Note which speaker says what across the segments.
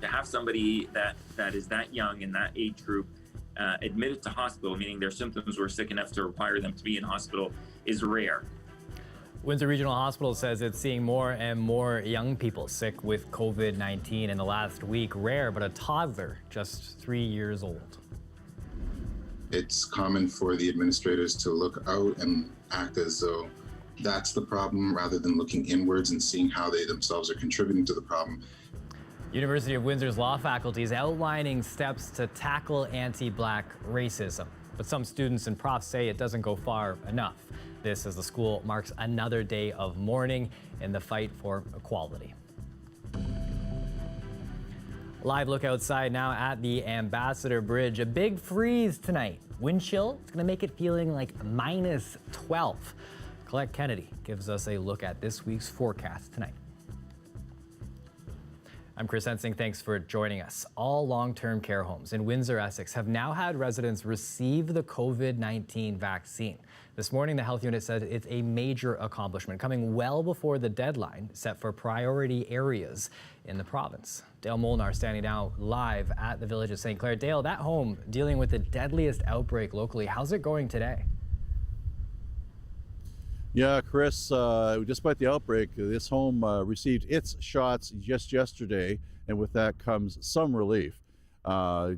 Speaker 1: To have somebody that is that young in that age group admitted to hospital, meaning their symptoms were sick enough to require them to be in hospital, is rare.
Speaker 2: Windsor Regional Hospital says it's seeing more and more young people sick with COVID-19 in the last week. Rare, but a toddler just 3 years old.
Speaker 3: It's common for the administrators to look out and act as though that's the problem rather than looking inwards and seeing how they themselves are contributing to the problem.
Speaker 2: University of Windsor's law faculty is outlining steps to tackle anti-Black racism. But some students and profs say it doesn't go far enough. This as the school marks another day of mourning in the fight for equality. Live look outside now at the Ambassador Bridge. A big freeze tonight. Wind chill is going to make it feeling like -12. Colette Kennedy gives us a look at this week's forecast tonight. I'm Chris Ensing. Thanks for joining us. All long-term care homes in Windsor-Essex have now had residents receive the COVID-19 vaccine. This morning, the health unit said it's a major accomplishment, coming well before the deadline set for priority areas in the province. Dale Molnar standing now live at the village of St. Clair. Dale, that home dealing with the deadliest outbreak locally. How's it going today?
Speaker 4: Yeah, Chris, despite the outbreak, this home received its shots just yesterday, and with that comes some relief. As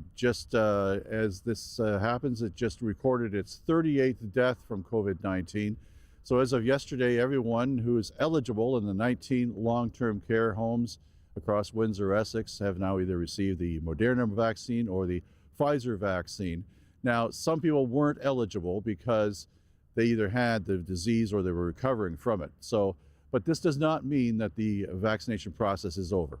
Speaker 4: this happens, it just recorded its 38th death from COVID-19. So as of yesterday, everyone who is eligible in the 19 long-term care homes across Windsor-Essex have now either received the Moderna vaccine or the Pfizer vaccine. Now, some people weren't eligible because they either had the disease or they were recovering from it. But this does not mean that the vaccination process is over.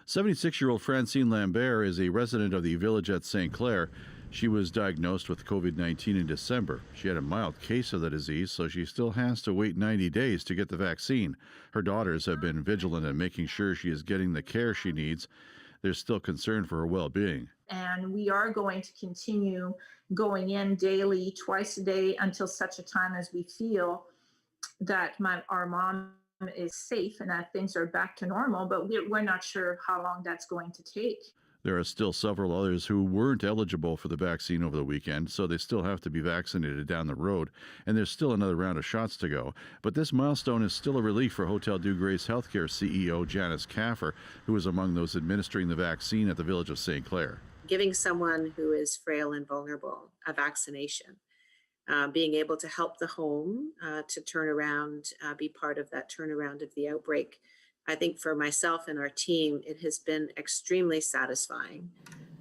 Speaker 4: 76-year-old Francine Lambert is a resident of the village at St. Clair. She was diagnosed with COVID-19 in December. She had a mild case of the disease, so she still has to wait 90 days to get the vaccine. Her daughters have been vigilant in making sure she is getting the care she needs. There's still concern for her well-being.
Speaker 5: And we are going to continue going in daily, twice a day, until such a time as we feel that our mom is safe and that things are back to normal, but we're not sure how long that's going to take.
Speaker 4: There are still several others who weren't eligible for the vaccine over the weekend, so they still have to be vaccinated down the road, and there's still another round of shots to go. But this milestone is still a relief for Hotel Dieu Grace Healthcare CEO Janice Caffer, who was among those administering the vaccine at the village of St. Clair.
Speaker 6: Giving someone who is frail and vulnerable a vaccination, being able to help the home to turn around, be part of that turnaround of the outbreak. I think for myself and our team, it has been extremely satisfying.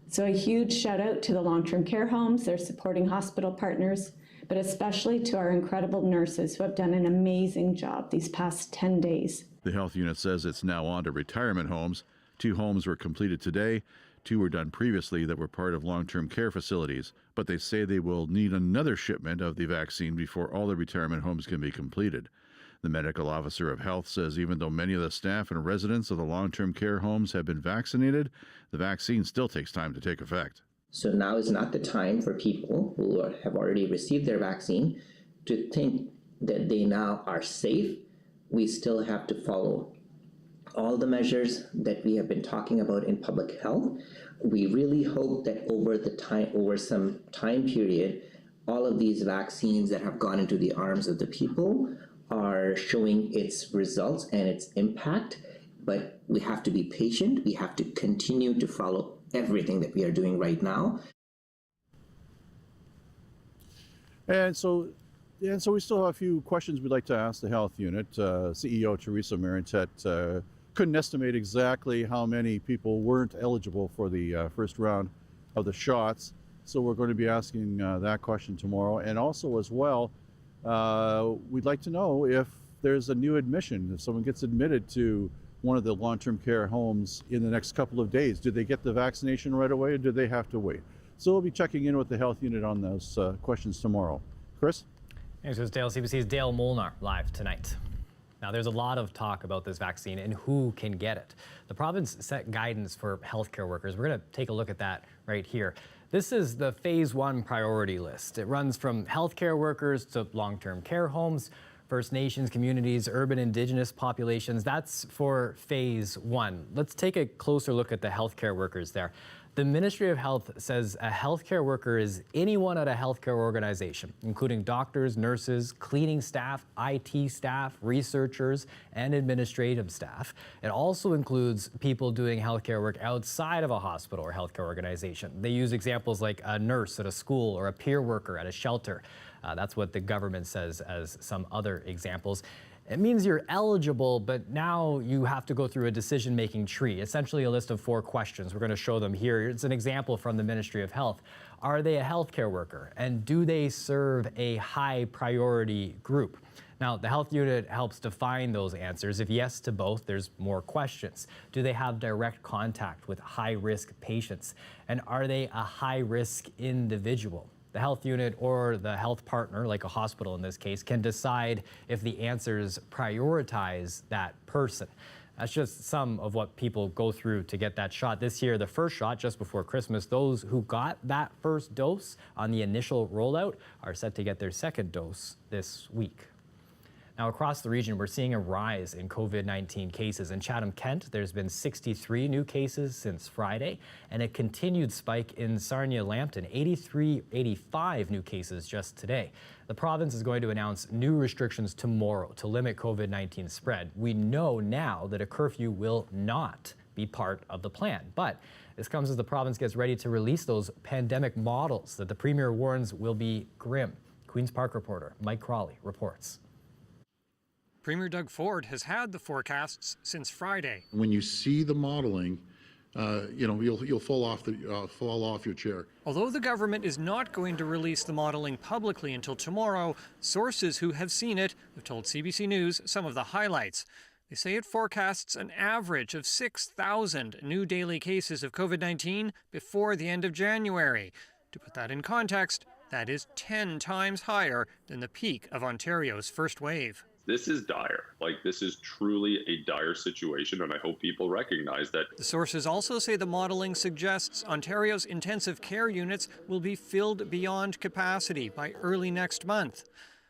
Speaker 7: So a huge shout out to the long-term care homes, their supporting hospital partners, but especially to our incredible nurses who have done an amazing job these past 10 days.
Speaker 4: The health unit says it's now on to retirement homes. 2 homes were completed today. 2 were done previously that were part of long-term care facilities, but they say they will need another shipment of the vaccine before all the retirement homes can be completed. The medical officer of health says even though many of the staff and residents of the long-term care homes have been vaccinated, the vaccine still takes time to take effect.
Speaker 8: So now is not the time for people who have already received their vaccine to think that they now are safe. We still have to follow all the measures that we have been talking about in public health. We really hope that over some time period, all of these vaccines that have gone into the arms of the people are showing its results and its impact, but we have to be patient. We have to continue to follow everything that we are doing right now.
Speaker 4: And so we still have a few questions we'd like to ask the health unit. CEO Teresa Marintet couldn't estimate exactly how many people weren't eligible for the first round of the shots. So we're going to be asking that question tomorrow. And also as well, we'd like to know if there's a new admission, if someone gets admitted to one of the long-term care homes in the next couple of days. Did they get the vaccination right away or did they have to wait? So we'll be checking in with the health unit on those questions tomorrow. Chris?
Speaker 2: Thanks, Dale. CBC's Dale Molnar live tonight. Now, there's a lot of talk about this vaccine and who can get it. The province set guidance for healthcare workers. We're going to take a look at that right here. This is the phase 1 priority list. It runs from healthcare workers to long-term care homes, First Nations communities, urban Indigenous populations, that's for phase 1. Let's take a closer look at the healthcare workers there. The Ministry of Health says a healthcare worker is anyone at a healthcare organization, including doctors, nurses, cleaning staff, IT staff, researchers, and administrative staff. It also includes people doing healthcare work outside of a hospital or healthcare organization. They use examples like a nurse at a school or a peer worker at a shelter. That's what the government says as some other examples. It means you're eligible, but now you have to go through a decision-making tree, essentially a list of 4 questions. We're going to show them here. It's an example from the Ministry of Health. Are they a healthcare worker? And do they serve a high priority group? Now, the health unit helps define those answers. If yes to both, there's more questions. Do they have direct contact with high-risk patients? And are they a high-risk individual? The health unit or the health partner, like a hospital in this case, can decide if the answers prioritize that person. That's just some of what people go through to get that shot. This year, the first shot just before Christmas, those who got that first dose on the initial rollout are set to get their second dose this week. Now, across the region, we're seeing a rise in COVID-19 cases. In Chatham-Kent, there's been 63 new cases since Friday, and a continued spike in Sarnia-Lambton, 85 new cases just today. The province is going to announce new restrictions tomorrow to limit COVID-19 spread. We know now that a curfew will not be part of the plan, but this comes as the province gets ready to release those pandemic models that the Premier warns will be grim. Queen's Park reporter Mike Crawley reports.
Speaker 9: Premier Doug Ford has had the forecasts since Friday.
Speaker 4: When you see the modeling, you'll fall off your chair.
Speaker 9: Although the government is not going to release the modeling publicly until tomorrow, sources who have seen it have told CBC News some of the highlights. They say it forecasts an average of 6,000 new daily cases of COVID-19 before the end of January. To put that in context, that is 10 times higher than the peak of Ontario's first wave.
Speaker 10: This is dire. This is truly a dire situation, and I hope people recognize that.
Speaker 9: The sources also say the modeling suggests Ontario's intensive care units will be filled beyond capacity by early next month.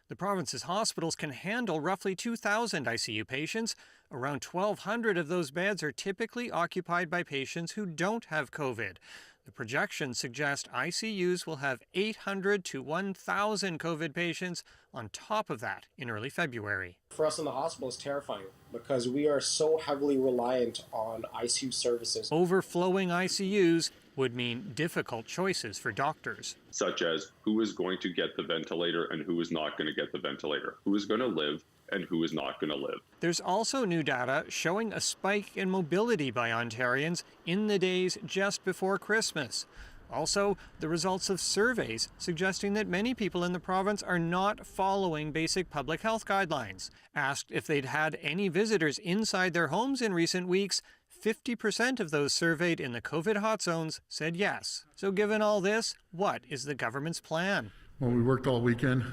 Speaker 9: The province's hospitals can handle roughly 2,000 ICU patients. Around 1,200 of those beds are typically occupied by patients who don't have COVID. The projections suggest ICUs will have 800 to 1,000 COVID patients on top of that in early February.
Speaker 11: For us in the hospital, it's terrifying because we are so heavily reliant on ICU services.
Speaker 9: Overflowing ICUs would mean difficult choices for doctors.
Speaker 10: Such as who is going to get the ventilator and who is not going to get the ventilator, who is going to live and who is not going to live.
Speaker 9: There's also new data showing a spike in mobility by Ontarians in the days just before Christmas. Also, the results of surveys suggesting that many people in the province are not following basic public health guidelines. Asked if they'd had any visitors inside their homes in recent weeks, 50% of those surveyed in the COVID hot zones said yes. So given all this, what is the government's plan?
Speaker 12: Well, we worked all weekend,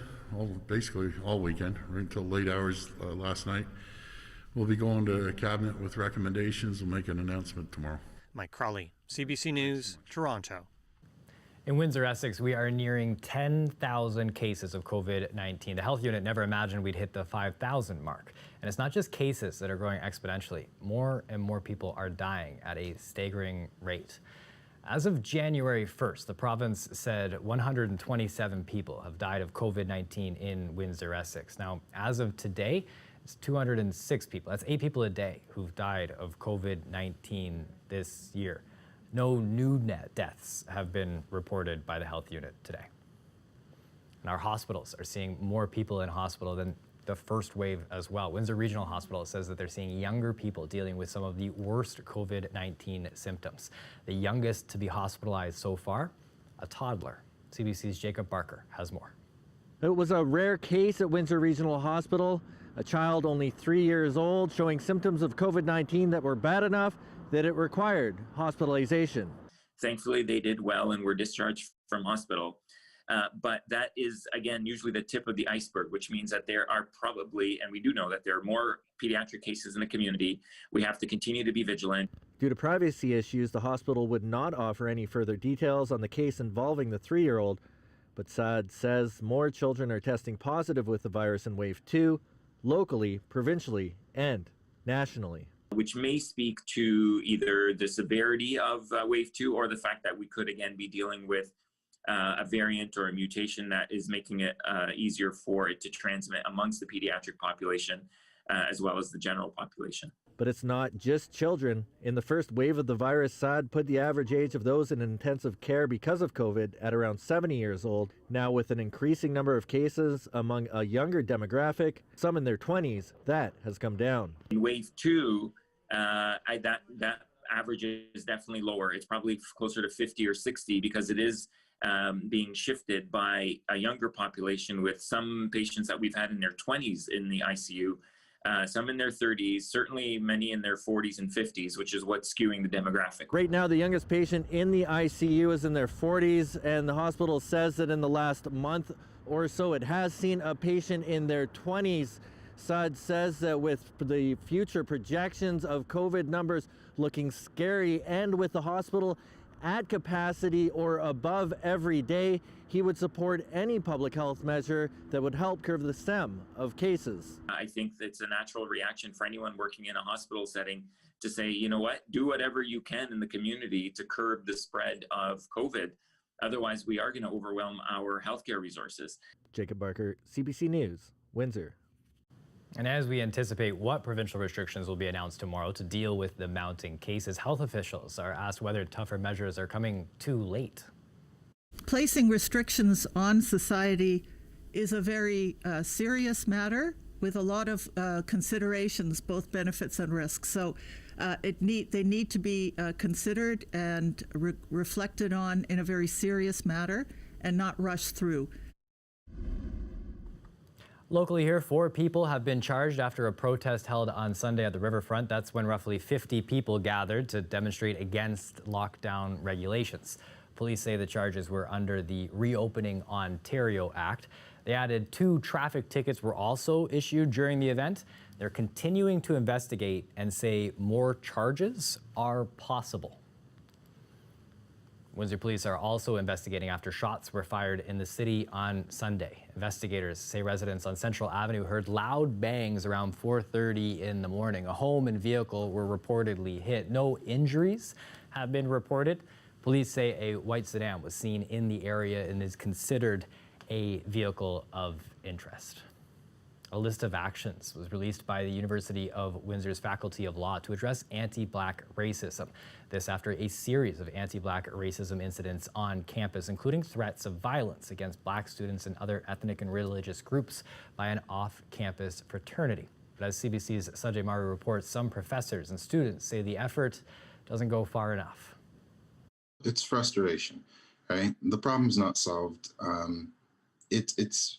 Speaker 12: basically all weekend, right until late hours last night. We'll be going to Cabinet with recommendations. We'll make an announcement tomorrow.
Speaker 9: Mike Crawley, CBC News, Toronto.
Speaker 2: In Windsor-Essex, we are nearing 10,000 cases of COVID-19. The health unit never imagined we'd hit the 5,000 mark. And it's not just cases that are growing exponentially. More and more people are dying at a staggering rate. As of January 1st, the province said 127 people have died of COVID-19 in Windsor-Essex. Now, as of today, it's 206 people. That's 8 people a day who've died of COVID-19 this year. No new deaths have been reported by the health unit today. And our hospitals are seeing more people in hospital than the first wave as well. Windsor Regional Hospital says that they're seeing younger people dealing with some of the worst COVID-19 symptoms. The youngest to be hospitalized so far, a toddler. CBC's Jacob Barker has more.
Speaker 13: It was a rare case at Windsor Regional Hospital. A child only 3 years old showing symptoms of COVID-19 that were bad enough that it required hospitalization.
Speaker 1: Thankfully, they did well and were discharged from hospital. But that is, again, usually the tip of the iceberg, which means that there are probably, and we do know that there are more pediatric cases in the community. We have to continue to be vigilant.
Speaker 14: Due to privacy issues, the hospital would not offer any further details on the case involving the 3-year-old. But SAD says more children are testing positive with the virus in Wave 2, locally, provincially, and nationally.
Speaker 1: Which may speak to either the severity of wave 2 or the fact that we could again be dealing with a variant or a mutation that is making it easier for it to transmit amongst the pediatric population as well as the general population.
Speaker 14: But it's not just children. In the first wave of the virus, SAD put the average age of those in intensive care because of COVID at around 70 years old. Now, with an increasing number of cases among a younger demographic, some in their 20s, that has come down.
Speaker 1: In wave 2, that average is definitely lower. It's probably closer to 50 or 60 because it is being shifted by a younger population, with some patients that we've had in their 20s in the ICU, some in their 30s, certainly many in their 40s and 50s, which is what's skewing the demographic.
Speaker 14: Right now, the youngest patient in the ICU is in their 40s, and the hospital says that in the last month or so, it has seen a patient in their 20s. SAD says that with the future projections of COVID numbers looking scary and with the hospital at capacity or above every day, he would support any public health measure that would help curb the stem of cases.
Speaker 1: I think it's a natural reaction for anyone working in a hospital setting to say, you know what, do whatever you can in the community to curb the spread of COVID. Otherwise, we are going to overwhelm our healthcare resources.
Speaker 14: Jacob Barker, CBC News, Windsor.
Speaker 2: And as we anticipate what provincial restrictions will be announced tomorrow to deal with the mounting cases, health officials are asked whether tougher measures are coming too late.
Speaker 15: Placing restrictions on society is a very serious matter with a lot of considerations, both benefits and risks. So they need to be considered and reflected on in a very serious manner and not rushed through.
Speaker 2: Locally here, 4 people have been charged after a protest held on Sunday at the riverfront. That's when roughly 50 people gathered to demonstrate against lockdown regulations. Police say the charges were under the Reopening Ontario Act. They added 2 traffic tickets were also issued during the event. They're continuing to investigate and say more charges are possible. Windsor police are also investigating after shots were fired in the city on Sunday. Investigators say residents on Central Avenue heard loud bangs around 4:30 in the morning. A home and vehicle were reportedly hit. No injuries have been reported. Police say a white sedan was seen in the area and is considered a vehicle of interest. A list of actions was released by the University of Windsor's Faculty of Law to address anti-Black racism. This after a series of anti-Black racism incidents on campus, including threats of violence against Black students and other ethnic and religious groups by an off-campus fraternity. But as CBC's Sanjay Maru reports, some professors and students say the effort doesn't go far enough.
Speaker 3: It's frustration, right? The problem's not solved. It's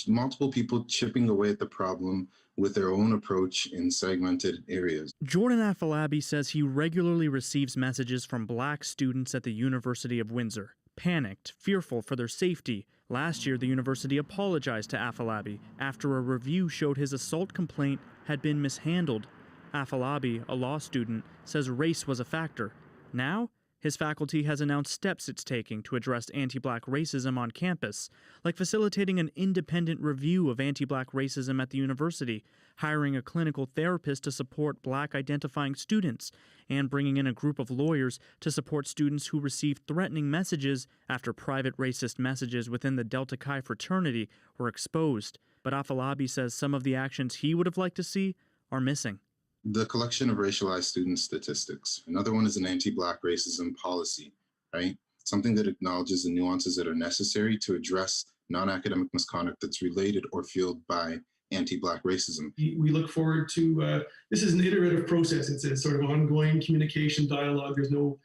Speaker 3: multiple people chipping away at the problem with their own approach in segmented areas.
Speaker 16: Jordan Afolabi says he regularly receives messages from Black students at the University of Windsor, panicked, fearful for their safety. Last year, the university apologized to Afolabi after a review showed his assault complaint had been mishandled. Afolabi, a law student, says race was a factor. Now, his faculty has announced steps it's taking to address anti-Black racism on campus, like facilitating an independent review of anti-Black racism at the university, hiring a clinical therapist to support Black identifying students, and bringing in a group of lawyers to support students who received threatening messages after private racist messages within the Delta Chi fraternity were exposed. But Afolabi says some of the actions he would have liked to see are missing.
Speaker 3: The collection of racialized student statistics. Another one is an anti-Black racism policy, right? Something that acknowledges the nuances that are necessary to address non-academic misconduct that's related or fueled by anti-Black racism.
Speaker 17: We look forward to, this is an iterative process. It's a sort of ongoing communication dialogue. There's no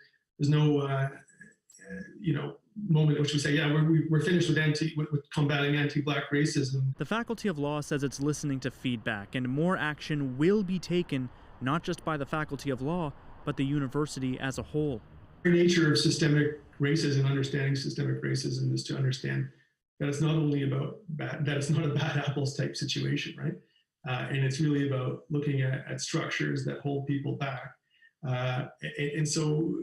Speaker 17: moment in which we say, yeah, we're finished with combating anti-Black racism.
Speaker 16: The Faculty of Law says it's listening to feedback, and more action will be taken, not just by the Faculty of Law, but the university as a whole.
Speaker 17: The nature of systemic racism, understanding systemic racism, is to understand that it's not only about that it's not a bad apples type situation, right? And it's really about looking at structures that hold people back. And so,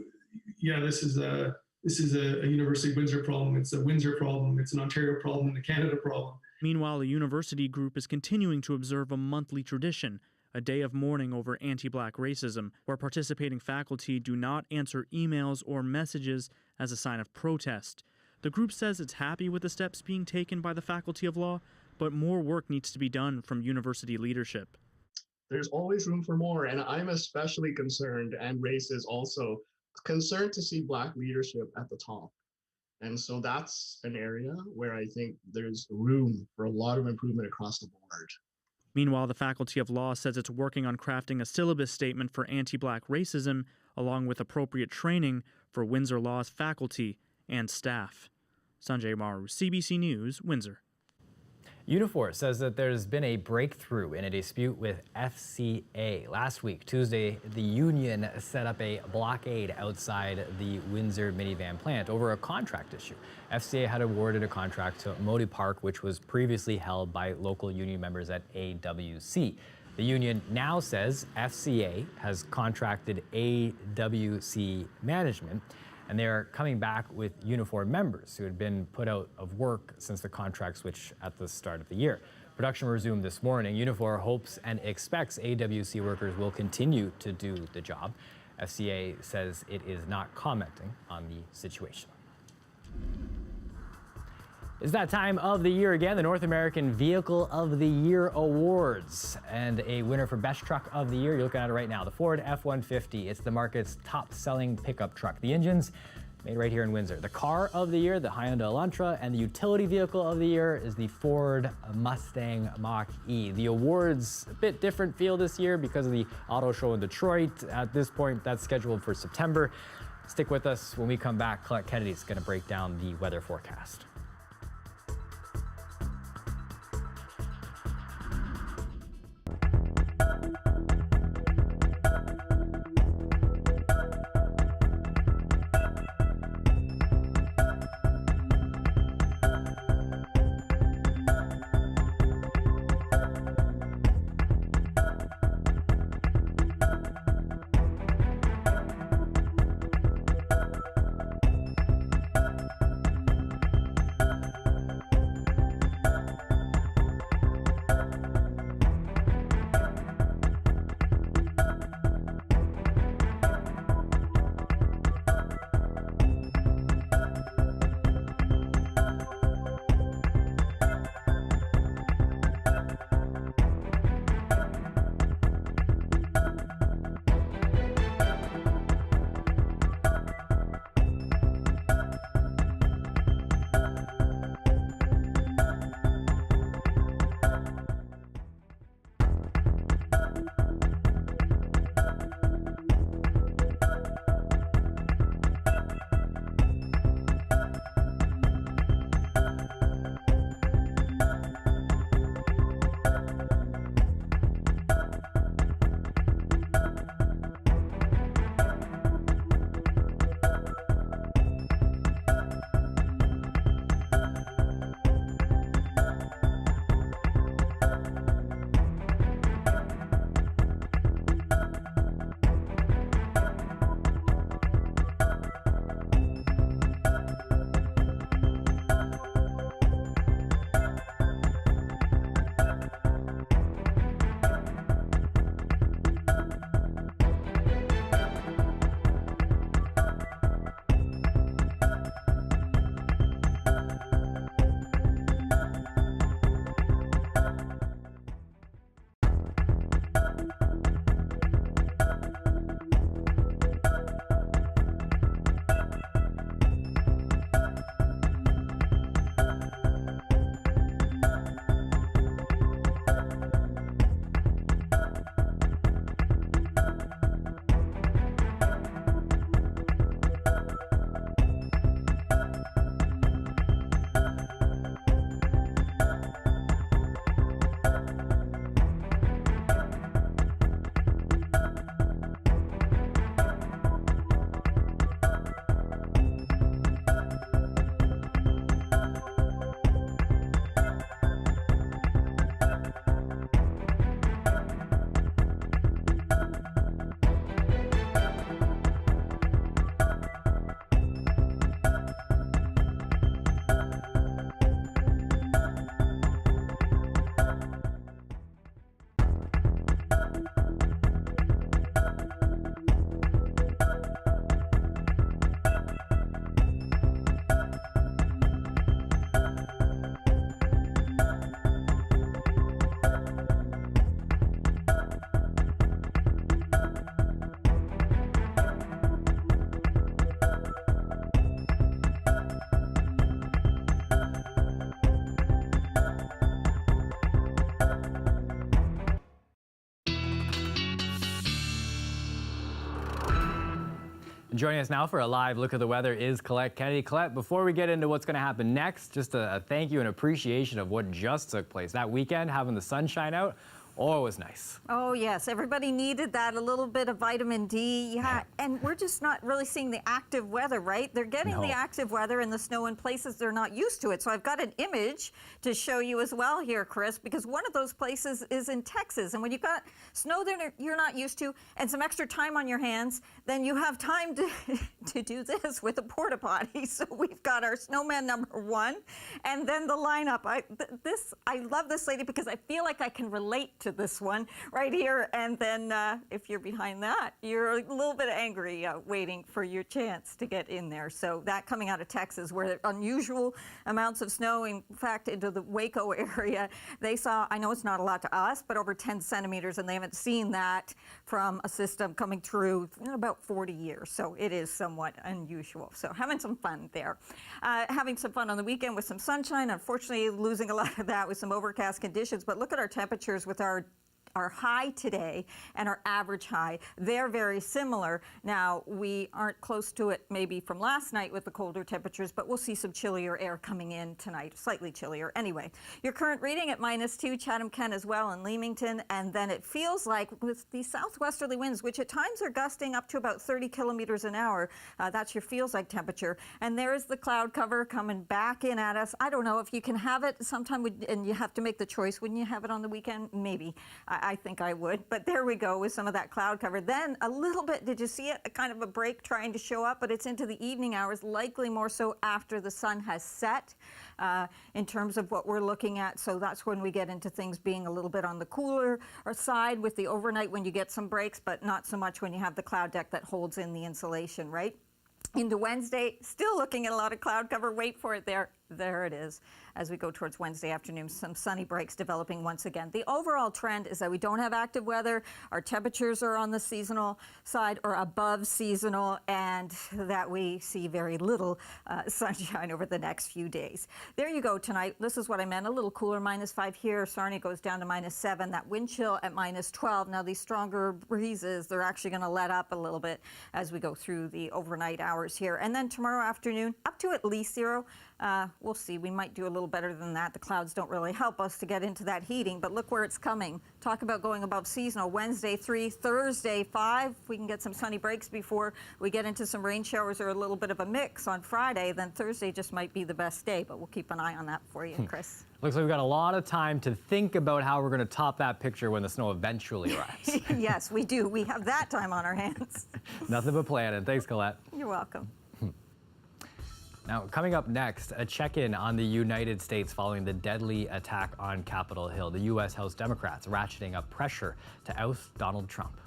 Speaker 17: yeah, this is a University of Windsor problem. It's a Windsor problem. It's an Ontario problem and a Canada problem.
Speaker 16: Meanwhile, a university group is continuing to observe a monthly tradition, a day of mourning over anti-Black racism, where participating faculty do not answer emails or messages as a sign of protest. The group says it's happy with the steps being taken by the Faculty of Law, but more work needs to be done from university leadership.
Speaker 18: There's always room for more, and I'm especially concerned, and race is also concerned, to see Black leadership at the top. And so that's an area where I think there's room for a lot of improvement across the board.
Speaker 16: Meanwhile, the Faculty of Law says it's working on crafting a syllabus statement for anti-Black racism, along with appropriate training for Windsor Law's faculty and staff. Sanjay Maru, CBC News, Windsor.
Speaker 2: Unifor says that there's been a breakthrough in a dispute with FCA. Last week, Tuesday, the union set up a blockade outside the Windsor minivan plant over a contract issue. FCA had awarded a contract to Automotive Park, which was previously held by local union members at AWC. The union now says FCA has contracted AWC management, and they are coming back with Unifor members who had been put out of work since the contract switch at the start of the year. Production resumed this morning. Unifor hopes and expects AWC workers will continue to do the job. FCA says it is not commenting on the situation. It's that time of the year again, the North American Vehicle of the Year Awards. And a winner for Best Truck of the Year, you're looking at it right now, the Ford F-150. It's the market's top-selling pickup truck. The engine's made right here in Windsor. The Car of the Year, the Hyundai Elantra, and the Utility Vehicle of the Year is the Ford Mustang Mach-E. The awards, a bit different feel this year because of the auto show in Detroit. At this point, that's scheduled for September. Stick with us. When we come back, Clark Kennedy's going to break down the weather forecast. Joining us now for a live look at the weather is Colette Kennedy. Colette, before we get into what's going to happen next, just a thank you and appreciation of what just took place. That weekend, having the sunshine out, oh, it was nice.
Speaker 19: Oh, yes. Everybody needed that, a little bit of vitamin D. Yeah, and we're just not really seeing the active weather, right? They're getting the active weather and the snow in places they're not used to it. So I've got an image to show you as well here, Chris, because one of those places is in Texas. And when you've got snow there you're not used to and some extra time on your hands, then you have time to do this with a porta potty. So we've got our snowman number 1 and then the lineup. I love this lady because I feel like I can relate to this one right here, and then if you're behind that, you're a little bit angry waiting for your chance to get in there. So that coming out of Texas, where unusual amounts of snow, in fact, into the Waco area, they saw, I know it's not a lot to us, but over 10 centimeters, and they haven't seen that from a system coming through in about 40 years. So it is somewhat unusual. So having some fun there. Having some fun on the weekend with some sunshine, unfortunately losing a lot of that with some overcast conditions, but look at our temperatures with our high today and our average high. They're very similar. Now, we aren't close to it maybe from last night with the colder temperatures, but we'll see some chillier air coming in tonight, slightly chillier. Anyway, your current reading at -2, Chatham-Kent as well, and Leamington, and then it feels like with the southwesterly winds, which at times are gusting up to about 30 kilometers an hour, that's your feels like temperature. And there is the cloud cover coming back in at us. I don't know if you can have it sometime, and you have to make the choice. Wouldn't you have it on the weekend? Maybe. I think I would, but there we go with some of that cloud cover. Then a little bit, did you see it? A kind of a break trying to show up, but it's into the evening hours, likely more so after the sun has set in terms of what we're looking at. So that's when we get into things being a little bit on the cooler side with the overnight when you get some breaks, but not so much when you have the cloud deck that holds in the insulation, right? Into Wednesday, still looking at a lot of cloud cover. Wait for it there. There it is. As we go towards Wednesday afternoon, some sunny breaks developing once again. The overall trend is that we don't have active weather. Our temperatures are on the seasonal side or above seasonal, and that we see very little sunshine over the next few days. There you go tonight. This is what I meant. A little cooler, -5 here. Sarnia goes down to -7. That wind chill at -12. Now these stronger breezes, they're actually going to let up a little bit as we go through the overnight hours here. And then tomorrow afternoon, up to at least 0. We'll see. We might do a little better than that. The clouds don't really help us to get into that heating, but look where it's coming. Talk about going above seasonal. Wednesday 3, Thursday 5. If we can get some sunny breaks before we get into some rain showers or a little bit of a mix on Friday, then Thursday just might be the best day, but we'll keep an eye on that for you, Chris.
Speaker 2: Looks like we've got a lot of time to think about how we're going to top that picture when the snow eventually arrives.
Speaker 19: Yes, we do. We have that time on our hands.
Speaker 2: Nothing but planning. Thanks, Colette.
Speaker 19: You're welcome.
Speaker 2: Now, coming up next, a check-in on the United States following the deadly attack on Capitol Hill. The U.S. House Democrats ratcheting up pressure to oust Donald Trump.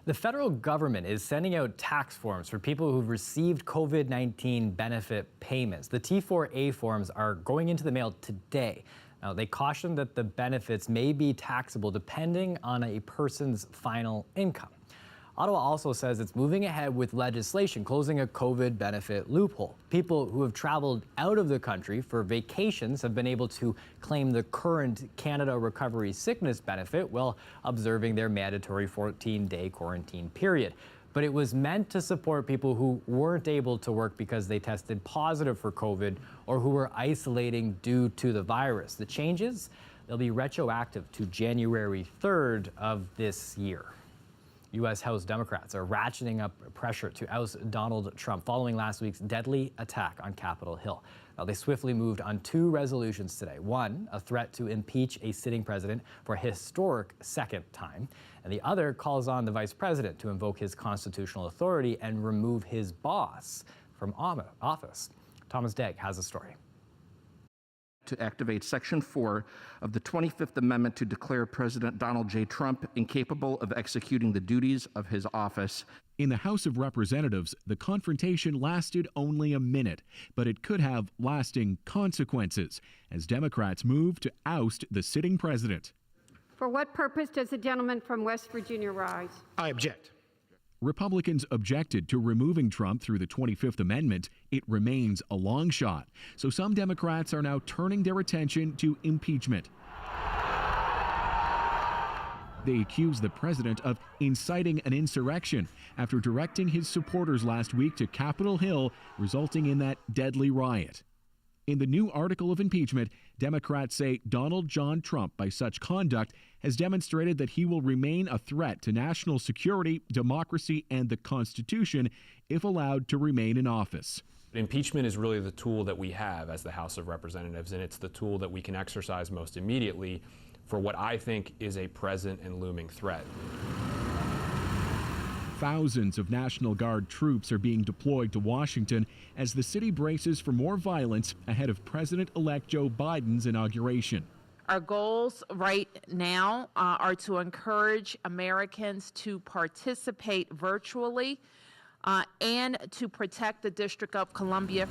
Speaker 2: The federal government is sending out tax forms for people who've received COVID-19 benefit payments. The T4A forms are going into the mail today. Now, they caution that the benefits may be taxable depending on a person's final income. Ottawa also says it's moving ahead with legislation closing a COVID benefit loophole. People who have traveled out of the country for vacations have been able to claim the current Canada Recovery Sickness benefit while observing their mandatory 14-day quarantine period. But it was meant to support people who weren't able to work because they tested positive for COVID or who were isolating due to the virus. The changes, they'll be retroactive to January 3rd of this year. U.S. House Democrats are ratcheting up pressure to oust Donald Trump following last week's deadly attack on Capitol Hill. Now, they swiftly moved on 2 resolutions today. One, a threat to impeach a sitting president for a historic second time. And the other calls on the vice president to invoke his constitutional authority and remove his boss from office. Thomas Degg has a story.
Speaker 20: To activate Section 4 of the 25th Amendment to declare President Donald J. Trump incapable of executing the duties of his office.
Speaker 21: In the House of Representatives, the confrontation lasted only a minute, but it could have lasting consequences as Democrats move to oust the sitting president.
Speaker 22: For what purpose does the gentleman from West Virginia rise?
Speaker 21: I object. Republicans objected to removing Trump through the 25th Amendment. It remains a long shot. So some Democrats are now turning their attention to impeachment. They accuse the president of inciting an insurrection after directing his supporters last week to Capitol Hill, resulting in that deadly riot. In the new article of impeachment, Democrats say Donald John Trump, by such conduct, has demonstrated that he will remain a threat to national security, democracy, and the Constitution if allowed to remain in office.
Speaker 23: Impeachment is really the tool that we have as the House of Representatives, and it's the tool that we can exercise most immediately for what I think is a present and looming threat.
Speaker 21: Thousands of National Guard troops are being deployed to Washington as the city braces for more violence ahead of President-elect Joe Biden's inauguration.
Speaker 24: Our goals right now are to encourage Americans to participate virtually and to protect the District of Columbia.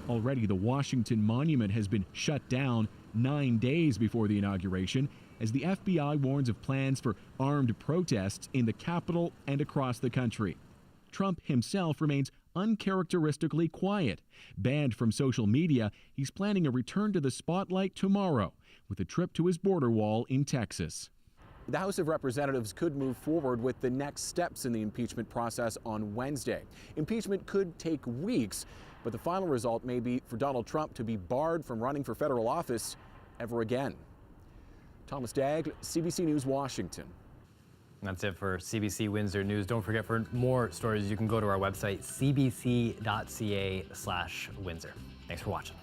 Speaker 21: Already, the Washington Monument has been shut down 9 days before the inauguration as the FBI warns of plans for armed protests in the Capitol and across the country. Trump himself remains uncharacteristically quiet. Banned from social media, he's planning a return to the spotlight tomorrow with a trip to his border wall in Texas.
Speaker 25: The House of Representatives could move forward with the next steps in the impeachment process on Wednesday. Impeachment could take weeks, but the final result may be for Donald Trump to be barred from running for federal office ever again. Thomas Dagg, CBC News, Washington.
Speaker 2: That's it for CBC Windsor News. Don't forget, for more stories, you can go to our website, cbc.ca/Windsor. Thanks for watching.